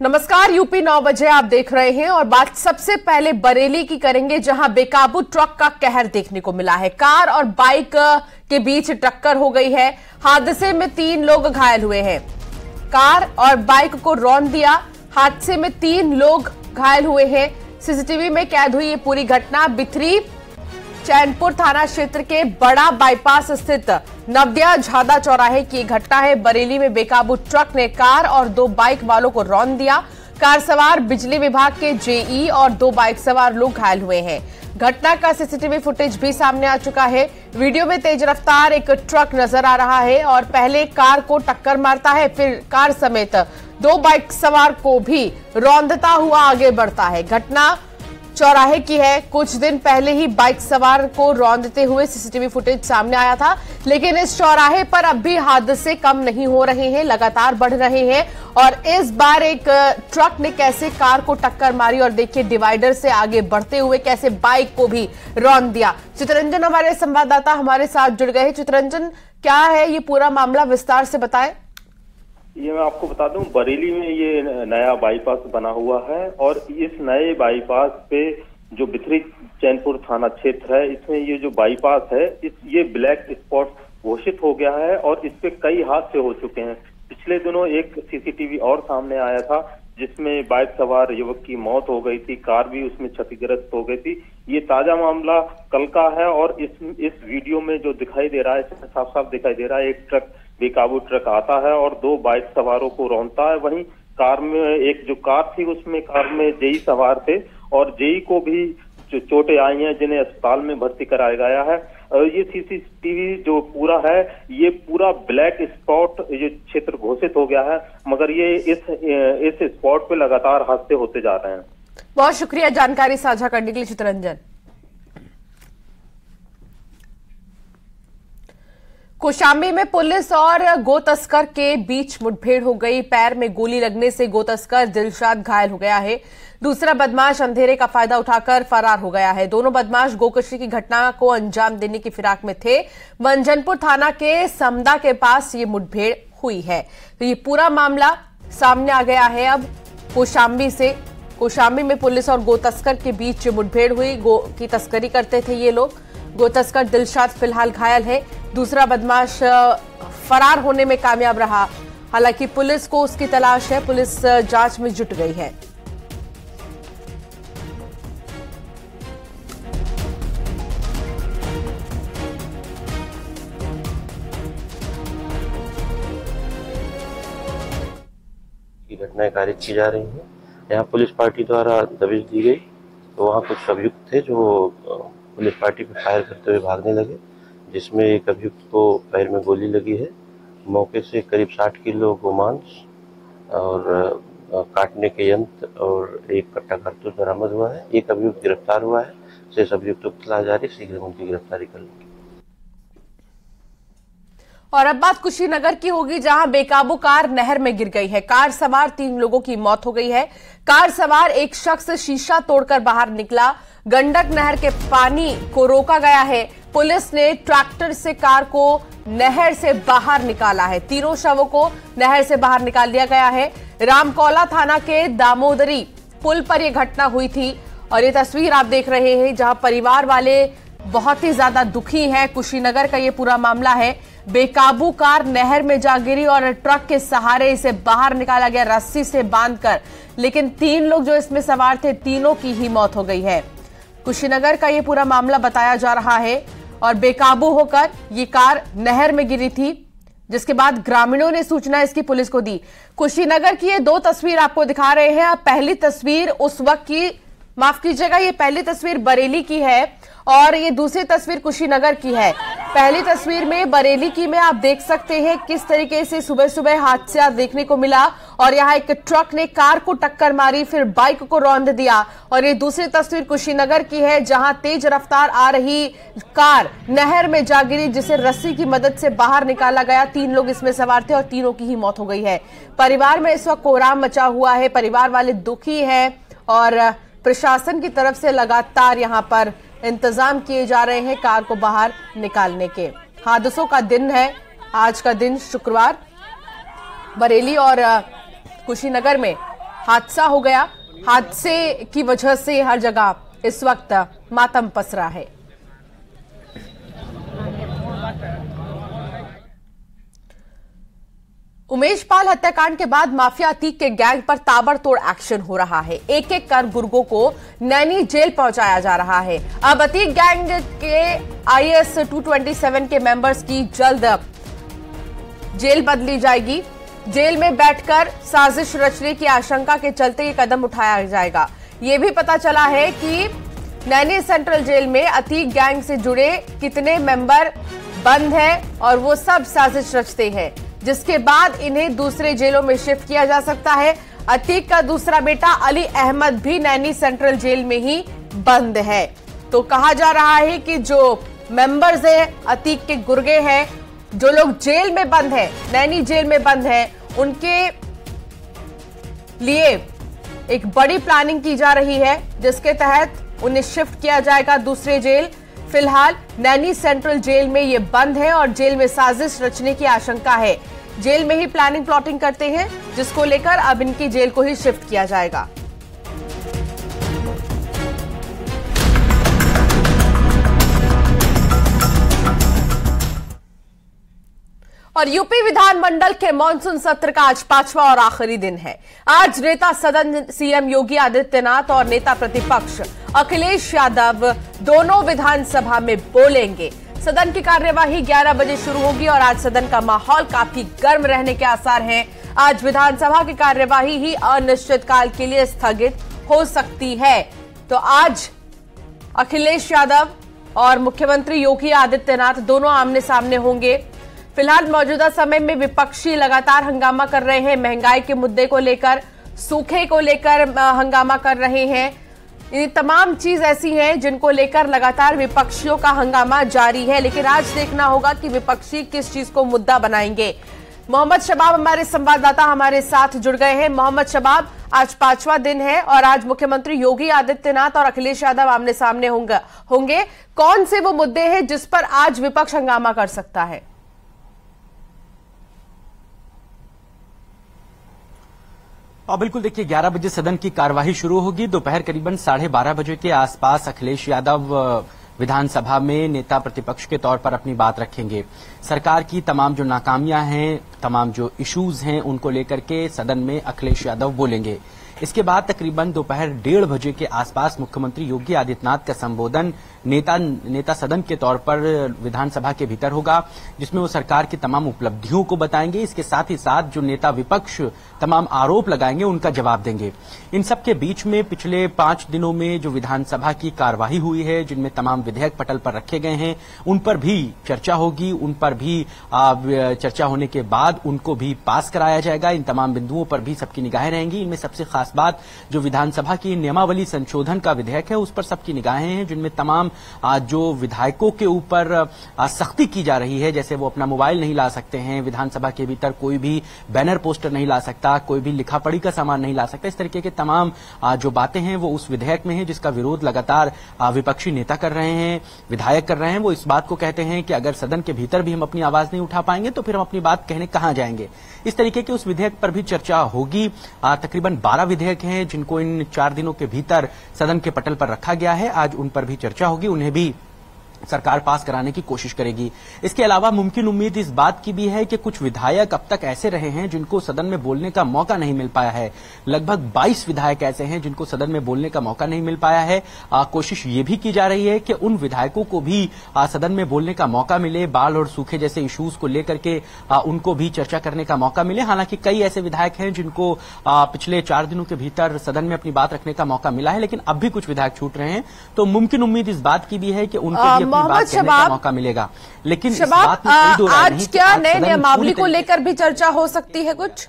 नमस्कार, यूपी 9 बजे आप देख रहे हैं और बात सबसे पहले बरेली की करेंगे, जहां बेकाबू ट्रक का कहर देखने को मिला है। कार और बाइक के बीच टक्कर हो गई है। हादसे में 3 लोग घायल हुए हैं। कार और बाइक को रौंद दिया। हादसे में 3 लोग घायल हुए हैं। सीसीटीवी में कैद हुई ये पूरी घटना बिथरी चैनपुर थाना क्षेत्र के बड़ा बाईपास स्थित नवदिया झादा चौराहे की घटना है। बरेली में बेकाबू ट्रक ने कार और 2 बाइक वालों को रौंद दिया। कार सवार बिजली विभाग के जेई और 2 बाइक सवार लोग घायल हुए हैं। घटना का सीसीटीवी फुटेज भी सामने आ चुका है। वीडियो में तेज रफ्तार एक ट्रक नजर आ रहा है और पहले कार को टक्कर मारता है, फिर कार समेत 2 बाइक सवार को भी रौंदता हुआ आगे बढ़ता है। घटना चौराहे की है। कुछ दिन पहले ही बाइक सवार को रौंदते हुए सीसीटीवी फुटेज सामने आया था, लेकिन इस चौराहे पर अब भी हादसे कम नहीं हो रहे हैं, लगातार बढ़ रहे हैं। और इस बार एक ट्रक ने कैसे कार को टक्कर मारी और देखिए डिवाइडर से आगे बढ़ते हुए कैसे बाइक को भी रौंद दिया। चित्ररंजन हमारे संवाददाता हमारे साथ जुड़ गए हैं। चित्ररंजन, क्या है ये पूरा मामला, विस्तार से बताएं। ये मैं आपको बता दूं, बरेली में ये नया बाईपास बना हुआ है और इस नए बाईपास पे जो बिथरी चैनपुर थाना क्षेत्र है, इसमें ये जो बाईपास है ये ब्लैक स्पॉट घोषित हो गया है और इस पे कई हादसे हो चुके हैं। पिछले दिनों एक सीसीटीवी और सामने आया था जिसमें बाइक सवार युवक की मौत हो गई थी, कार भी उसमें क्षतिग्रस्त हो गई थी। ये ताजा मामला कल का है और इस वीडियो में जो दिखाई दे रहा है, साफ साफ दिखाई दे रहा है, एक ट्रक बेकाबू ट्रक आता है और 2 बाइक सवारों को रौंदता है। वहीं कार में एक जो कार थी उसमें कार में जेई सवार थे और जेई को भी चोटें आई हैं, जिन्हें अस्पताल में भर्ती कराया गया है। ये सीसीटीवी जो पूरा है, ये पूरा ब्लैक स्पॉट ये क्षेत्र घोषित हो गया है, मगर ये इस स्पॉट पे लगातार हादसे होते जा रहे हैं। बहुत शुक्रिया जानकारी साझा करने के लिए चित्ररंजन। कौशाम्बी में पुलिस और गो तस्कर के बीच मुठभेड़ हो गई। पैर में गोली लगने से गो तस्कर दिलशाद घायल हो गया है। दूसरा बदमाश अंधेरे का फायदा उठाकर फरार हो गया है। दोनों बदमाश गोकशी की घटना को अंजाम देने की फिराक में थे। मंजनपुर थाना के समदा के पास ये मुठभेड़ हुई है। तो ये पूरा मामला सामने आ गया है अब कौशाम्बी से। कौशाम्बी में पुलिस और गो तस्कर के बीच मुठभेड़ हुई। गो की तस्करी करते थे ये लोग। गो तस्कर दिलशाद फिलहाल घायल है। दूसरा बदमाश फरार होने में कामयाब रहा। हालांकि पुलिस को उसकी तलाश है, पुलिस जांच में जुट गई है। घटनाएं खारिज की जा रही हैं। यहाँ पुलिस पार्टी द्वारा दबिश दी गई तो वहाँ कुछ अभियुक्त थे जो पुलिस पार्टी पर फायर करते हुए भागने लगे, जिसमें एक अभियुक्त को पैर में गोली लगी है। मौके से करीब 60 किलो गोमांस और काटने के यंत्र और एक कट्टा कारतूस बरामद हुआ है। एक अभियुक्त गिरफ्तार हुआ है। शेष अभियुक्तों की तलाश जारी, शीघ्र उनकी गिरफ्तारी कर लेंगे। और अब बात कुशीनगर की होगी, जहां बेकाबू कार नहर में गिर गई है। कार सवार 3 लोगों की मौत हो गई है। कार सवार एक शख्स शीशा तोड़कर बाहर निकला। गंडक नहर के पानी को रोका गया है। पुलिस ने ट्रैक्टर से कार को नहर से बाहर निकाला है। 3 शवों को नहर से बाहर निकाल लिया गया है। रामकोला थाना के दामोदरी पुल पर यह घटना हुई थी और ये तस्वीर आप देख रहे हैं, जहां परिवार वाले बहुत ही ज्यादा दुखी हैं। कुशीनगर का ये पूरा मामला है। बेकाबू कार नहर में जा गिरी और ट्रक के सहारे इसे बाहर निकाला गया रस्सी से बांधकर, लेकिन 3 लोग जो इसमें सवार थे, तीनों की ही मौत हो गई है। कुशीनगर का ये पूरा मामला बताया जा रहा है और बेकाबू होकर ये कार नहर में गिरी थी, जिसके बाद ग्रामीणों ने सूचना इसकी पुलिस को दी। कुशीनगर की ये 2 तस्वीर आपको दिखा रहे हैं। पहली तस्वीर उस वक्त की, माफ कीजिएगा, ये पहली तस्वीर बरेली की है और ये दूसरी तस्वीर कुशीनगर की है। पहली तस्वीर में बरेली की में आप देख सकते हैं किस तरीके से सुबह सुबह हादसा देखने को मिला और यहाँ एक ट्रक ने कार को टक्कर मारी, फिर बाइक को रौंद दिया। और ये दूसरी तस्वीर कुशीनगर की है, जहां तेज रफ्तार आ रही कार नहर में जा गिरी, जिसे रस्सी की मदद से बाहर निकाला गया। 3 लोग इसमें सवार थे और तीनों की ही मौत हो गई है। परिवार में इस वक्त कोहराम मचा हुआ है। परिवार वाले दुखी हैं और प्रशासन की तरफ से लगातार यहां पर इंतजाम किए जा रहे हैं कार को बाहर निकालने के। हादसों का दिन है आज का दिन, शुक्रवार। बरेली और कुशीनगर में हादसा हो गया। हादसे की वजह से हर जगह इस वक्त मातम पसरा है। उमेश पाल हत्याकांड के बाद माफिया अतीक के गैंग पर ताबड़तोड़ एक्शन हो रहा है। एक एक कर गुर्गों को नैनी जेल पहुंचाया जा रहा है। अब अतीक गैंग के IS 227 के मेंबर्स की जल्द जेल बदली जाएगी। जेल में बैठकर साजिश रचने की आशंका के चलते ये कदम उठाया जाएगा। ये भी पता चला है कि नैनी सेंट्रल जेल में अतीक गैंग से जुड़े कितने मेंबर बंद हैं और वो सब साजिश रचते हैं, जिसके बाद इन्हें दूसरे जेलों में शिफ्ट किया जा सकता है। अतीक का दूसरा बेटा अली अहमद भी नैनी सेंट्रल जेल में ही बंद है। तो कहा जा रहा है कि जो मेंबर्स हैं, अतीक के गुर्गे हैं, जो लोग जेल में बंद हैं, नैनी जेल में बंद हैं, उनके लिए एक बड़ी प्लानिंग की जा रही है, जिसके तहत उन्हें शिफ्ट किया जाएगा दूसरे जेल। फिलहाल नैनी सेंट्रल जेल में ये बंद है और जेल में साजिश रचने की आशंका है। जेल में ही प्लानिंग प्लॉटिंग करते हैं, जिसको लेकर अब इनकी जेल को ही शिफ्ट किया जाएगा। और यूपी विधानमंडल के मानसून सत्र का आज 5वां और आखिरी दिन है। आज नेता सदन सीएम योगी आदित्यनाथ और नेता प्रतिपक्ष अखिलेश यादव दोनों विधानसभा में बोलेंगे। सदन की कार्यवाही 11 बजे शुरू होगी और आज सदन का माहौल काफी गर्म रहने के आसार हैं। आज विधानसभा की कार्यवाही ही अनिश्चितकाल के लिए स्थगित हो सकती है। तो आज अखिलेश यादव और मुख्यमंत्री योगी आदित्यनाथ दोनों आमने सामने होंगे। फिलहाल मौजूदा समय में विपक्षी लगातार हंगामा कर रहे हैं। महंगाई के मुद्दे को लेकर, सूखे को लेकर हंगामा कर रहे हैं। ये तमाम चीज ऐसी हैं जिनको लेकर लगातार विपक्षियों का हंगामा जारी है। लेकिन आज देखना होगा कि विपक्षी किस चीज को मुद्दा बनाएंगे। मोहम्मद शबाब हमारे संवाददाता हमारे साथ जुड़ गए हैं। मोहम्मद शबाब, आज 5वां दिन है और आज मुख्यमंत्री योगी आदित्यनाथ और अखिलेश यादव आमने सामने होंगे। कौन से वो मुद्दे हैं जिस पर आज विपक्ष हंगामा कर सकता है? और बिल्कुल देखिए, 11 बजे सदन की कार्यवाही शुरू होगी। दोपहर करीबन 12:30 बजे के आसपास अखिलेश यादव विधानसभा में नेता प्रतिपक्ष के तौर पर अपनी बात रखेंगे। सरकार की तमाम जो नाकामियां हैं, तमाम जो इश्यूज हैं, उनको लेकर के सदन में अखिलेश यादव बोलेंगे। इसके बाद तकरीबन दोपहर 1:30 बजे के आसपास मुख्यमंत्री योगी आदित्यनाथ का संबोधन नेता सदन के तौर पर विधानसभा के भीतर होगा, जिसमें वो सरकार की तमाम उपलब्धियों को बताएंगे। इसके साथ ही साथ जो नेता विपक्ष तमाम आरोप लगाएंगे, उनका जवाब देंगे। इन सब के बीच में पिछले 5 दिनों में जो विधानसभा की कार्यवाही हुई है, जिनमें तमाम विधेयक पटल पर रखे गए हैं, उन पर भी चर्चा होगी। उन पर भी चर्चा होने के बाद उनको भी पास कराया जाएगा। इन तमाम बिंदुओं पर भी सबकी निगाहें रहेंगी। इनमें सबसे खास बात जो विधानसभा की नियमावली संशोधन का विधेयक है, उस पर सबकी निगाहें हैं, जिनमें तमाम जो विधायकों के ऊपर सख्ती की जा रही है। जैसे वो अपना मोबाइल नहीं ला सकते हैं, विधानसभा के भीतर कोई भी बैनर पोस्टर नहीं ला सकता, कोई भी लिखा पढ़ी का सामान नहीं ला सकता। इस तरीके के तमाम जो बातें हैं वो उस विधेयक में है, जिसका विरोध लगातार विपक्षी नेता कर रहे हैं, विधायक कर रहे हैं। वो इस बात को कहते हैं कि अगर सदन के भीतर भी हम अपनी आवाज नहीं उठा पाएंगे तो फिर हम अपनी बात कहने कहां जाएंगे। इस तरीके के उस विधेयक पर भी चर्चा होगी। तकरीबन 12 विधेयक हैं जिनको इन 4 दिनों के भीतर सदन के पटल पर रखा गया है। आज उन पर भी चर्चा होगी, उन्हें भी सरकार पास कराने की कोशिश करेगी। इसके अलावा मुमकिन उम्मीद इस बात की भी है कि कुछ विधायक अब तक ऐसे रहे हैं जिनको सदन में बोलने का मौका नहीं मिल पाया है। लगभग 22 विधायक ऐसे हैं जिनको सदन में बोलने का मौका नहीं मिल पाया है। कोशिश ये भी की जा रही है कि उन विधायकों को भी सदन में बोलने का मौका मिले, बाढ़ और सूखे जैसे इश्यूज को लेकर के उनको भी चर्चा करने का मौका मिले। हालांकि कई ऐसे विधायक हैं जिनको पिछले 4 दिनों के भीतर सदन में अपनी बात रखने का मौका मिला है, लेकिन अब भी कुछ विधायक छूट रहे हैं। तो मुमकिन उम्मीद इस बात की भी है कि उनको मोहम्मद शबाब मौका मिलेगा। लेकिन शबाब, आज क्या नए नियमावली को लेकर भी चर्चा हो सकती है कुछ?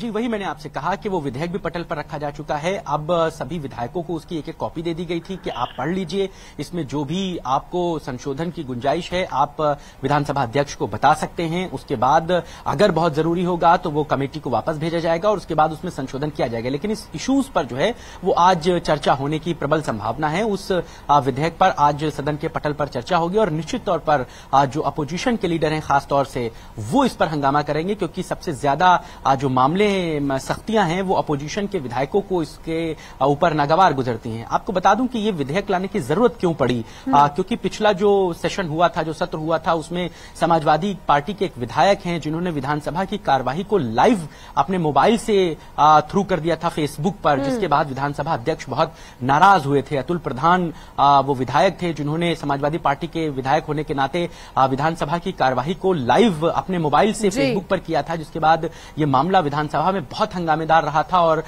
जी, वही मैंने आपसे कहा कि वो विधेयक भी पटल पर रखा जा चुका है। अब सभी विधायकों को उसकी एक एक कॉपी दे दी गई थी कि आप पढ़ लीजिए, इसमें जो भी आपको संशोधन की गुंजाइश है आप विधानसभा अध्यक्ष को बता सकते हैं। उसके बाद अगर बहुत जरूरी होगा तो वो कमेटी को वापस भेजा जाएगा और उसके बाद उसमें संशोधन किया जाएगा। लेकिन इस इश्यूज पर जो है वो आज चर्चा होने की प्रबल संभावना है। उस विधेयक पर आज सदन के पटल पर चर्चा होगी और निश्चित तौर पर जो अपोजिशन के लीडर हैं खासतौर से वो इस पर हंगामा करेंगे, क्योंकि सबसे ज्यादा जो मामले सख्तियां हैं वो अपोजिशन के विधायकों को इसके ऊपर नागवार गुजरती हैं। आपको बता दूं कि ये विधेयक लाने की जरूरत क्यों पड़ी, क्योंकि पिछला जो सेशन हुआ था, जो सत्र हुआ था, उसमें समाजवादी पार्टी के एक विधायक हैं जिन्होंने विधानसभा की कार्यवाही को लाइव अपने मोबाइल से थ्रू कर दिया था फेसबुक पर, जिसके बाद विधानसभा अध्यक्ष बहुत नाराज हुए थे। अतुल प्रधान वो विधायक थे जिन्होंने समाजवादी पार्टी के विधायक होने के नाते विधानसभा की कार्यवाही को लाइव अपने मोबाइल से फेसबुक पर किया था, जिसके बाद ये मामला विधानसभा में बहुत हंगामेदार रहा था और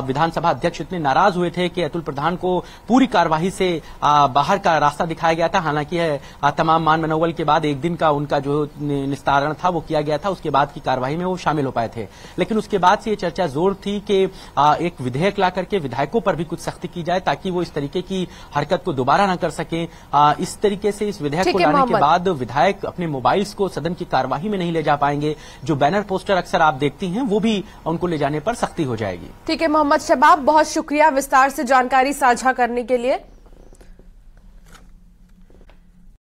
विधानसभा अध्यक्ष इतने नाराज हुए थे कि अतुल प्रधान को पूरी कार्यवाही से बाहर का रास्ता दिखाया गया था। हालांकि तमाम मान मनोबल के बाद एक दिन का उनका जो निस्तारण था वो किया गया था, उसके बाद की कार्यवाही में वो शामिल हो पाए थे। लेकिन उसके बाद से ये चर्चा जोर थी कि एक विधेयक ला करके विधायकों पर भी कुछ सख्ती की जाए ताकि वो इस तरीके की हरकत को दोबारा न कर सके। इस तरीके से इस विधेयक को लाने के बाद विधायक अपने मोबाइल्स को सदन की कार्यवाही में नहीं ले जा पाएंगे। जो बैनर पोस्टर अक्सर आप देखती हैं वो भी उनको ले जाने पर सख्ती हो जाएगी। ठीक है मोहम्मद शबाब, बहुत शुक्रिया विस्तार से जानकारी साझा करने के लिए।